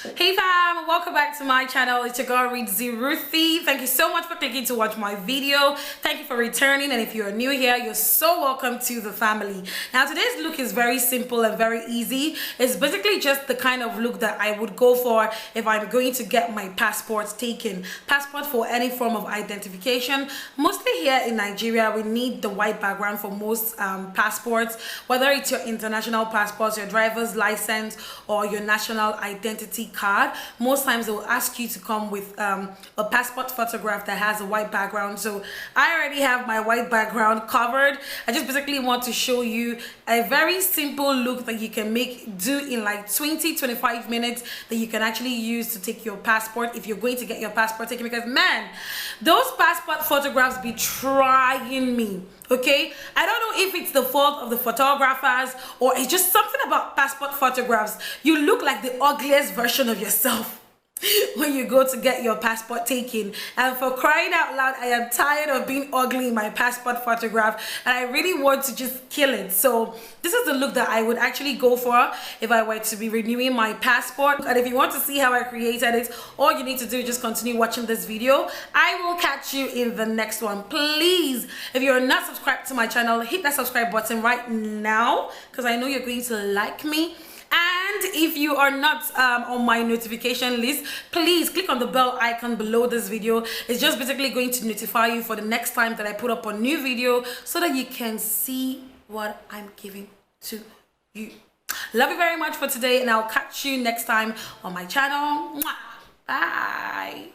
Hey fam, welcome back to my channel. It's your girl Ruthie. Thank you so much for clicking to watch my video. Thank you for returning, and if you're new here, you're so welcome to the family. Now today's look is very simple and very easy. It's basically just the kind of look that I would go for if I'm going to get my passport taken. Passport for any form of identification. Mostly here in Nigeria, we need the white background for most passports, whether it's your international passport, your driver's license, or your national identity card. Most times they will ask you to come with a passport photograph that has a white background. So I already have my white background covered. I just basically want to show you a very simple look that you can do in like 20-25 minutes, that you can actually use to take your passport if you're going to get your passport taken, because man, those passport photographs be trying me. Okay, I don't know if it's the fault of the photographers or it's just something about passport photographs. You look like the ugliest version of yourself when you go to get your passport taken. And for crying out loud, I am tired of being ugly in my passport photograph, and I really want to just kill it. So this is the look that I would actually go for if I were to be renewing my passport. And if you want to see how I created it, all you need to do is just continue watching this video. I will catch you in the next one. Please, if you're not subscribed to my channel, hit that subscribe button right now, because I know you're going to like me. And if you are not on my notification list, please click on the bell icon below this video. It's just basically going to notify you for the next time that I put up a new video, so that you can see what I'm giving to you. Love you very much for today, and I'll catch you next time on my channel. Bye.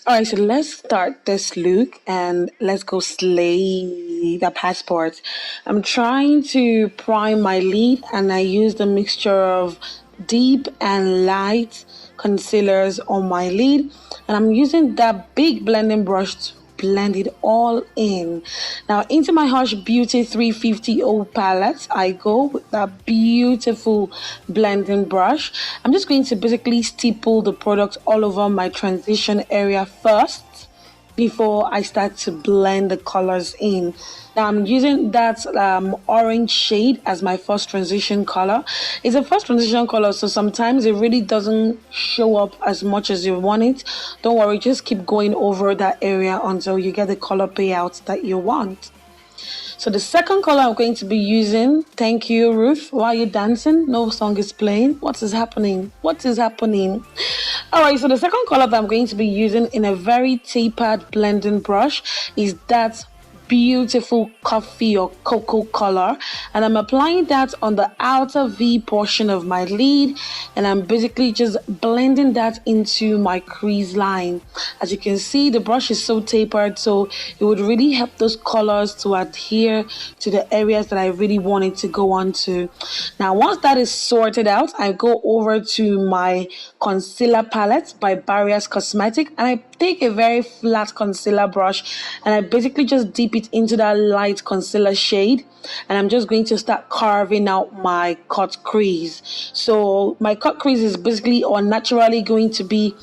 Alright, so let's start this look and let's go slay the passport. I'm trying to prime my lid, and I used a mixture of deep and light concealers on my lid, and I'm using that big blending brush to blend it all in. Now into my Hush Beauty 350 palette, I go with that beautiful blending brush. I'm just going to basically stipple the product all over my transition area first before I start to blend the colors in. Now I'm using that orange shade as my first transition color. It's a first transition color, so sometimes it really doesn't show up as much as you want it. Don't worry, just keep going over that area until you get the color payout that you want. So the second color I'm going to be using, thank you Ruth, why are you dancing? No song is playing. What is happening? What is happening? Alright, so the second color that I'm going to be using in a very tapered blending brush is that beautiful coffee or cocoa color, and I'm applying that on the outer V portion of my lid, and I'm basically just blending that into my crease line. As you can see, the brush is so tapered, so it would really help those colors to adhere to the areas that I really wanted to go on to. Now once that is sorted out, I go over to my concealer palette by Barriers Cosmetic, and I take a very flat concealer brush, and I basically just dip it into that light concealer shade, and I'm just going to start carving out my cut crease. So my cut crease is basically or naturally going to be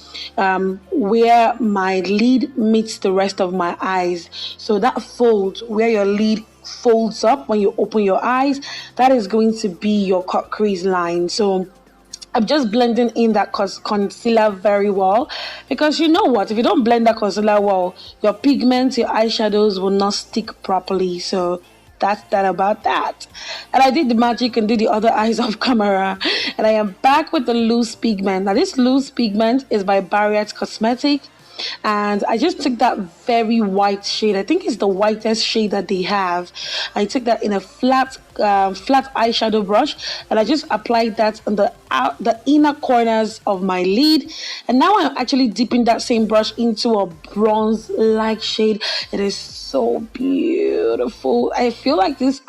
where my lid meets the rest of my eyes. So that fold where your lid folds up when you open your eyes, that is going to be your cut crease line. So I'm just blending in that concealer very well, because you know what, if you don't blend that concealer well, your pigments, your eyeshadows will not stick properly. So that's that about that. And I did the magic and did the other eyes off camera, and I am back with the loose pigment. Now this loose pigment is by Barriers Cosmetic, and I just took that very white shade. I think it's the whitest shade that they have. I took that in a flat eyeshadow brush, and I just applied that on the inner corners of my lid. And now I'm actually dipping that same brush into a bronze like shade. It is so beautiful. I feel like this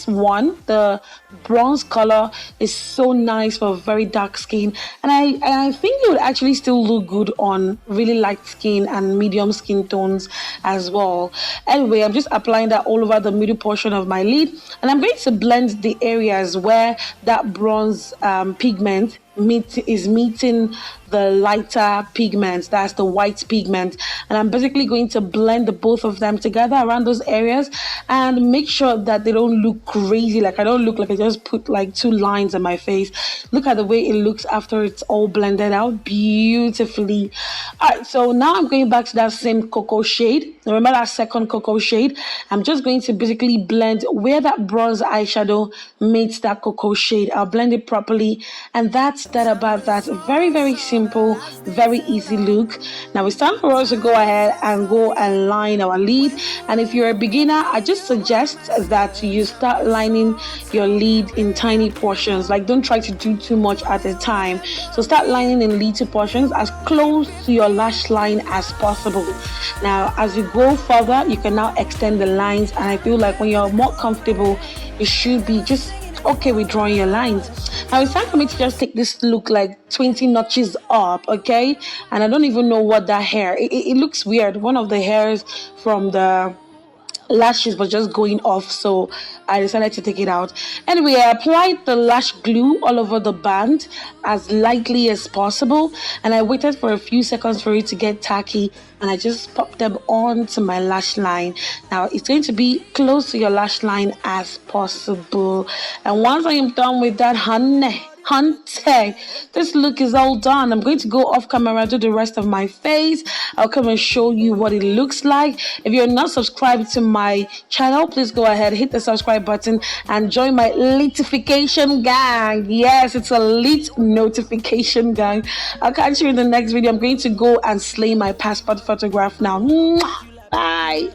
one, the bronze color, is so nice for very dark skin, and I think it would actually still look good on really light skin and medium skin tones as well. Anyway, I'm just applying that all over the middle portion of my lid, and I'm going to blend the areas where that bronze pigment meeting the lighter pigment, that's the white pigment, and I'm basically going to blend the both of them together around those areas and make sure that they don't look crazy. Like I don't look like I just put like two lines on my face. Look at the way it looks after it's all blended out beautifully. All right, so now I'm going back to that same cocoa shade. Remember that second cocoa shade? I'm just going to basically blend where that bronze eyeshadow meets that cocoa shade. I'll blend it properly, and that's that about that. Very, very simple, very easy look. Now it's time for us to go ahead and go and line our lid. And if you're a beginner, I just suggest that you start lining your lid in tiny portions. Like don't try to do too much at a time. So start lining in little portions as close to your lash line as possible. Now as you go further, you can now extend the lines, and I feel like when you're more comfortable, you should be just okay with drawing your lines. Now it's time for me to just take this look like 20 notches up, okay? And I don't even know what that hair, it looks weird. One of the hairs from the lashes was just going off, so I decided to take it out. Anyway, I applied the lash glue all over the band as lightly as possible, and I waited for a few seconds for it to get tacky, and I just popped them onto my lash line. Now it's going to be close to your lash line as possible, and once I am done with that, Hunter, this look is all done. I'm going to go off camera, do the rest of my face. I'll come and show you what it looks like. If you're not subscribed to my channel, please go ahead, hit the subscribe button and join my litification gang. Yes, it's a lit notification gang. I'll catch you in the next video. I'm going to go and slay my passport photograph now. Bye.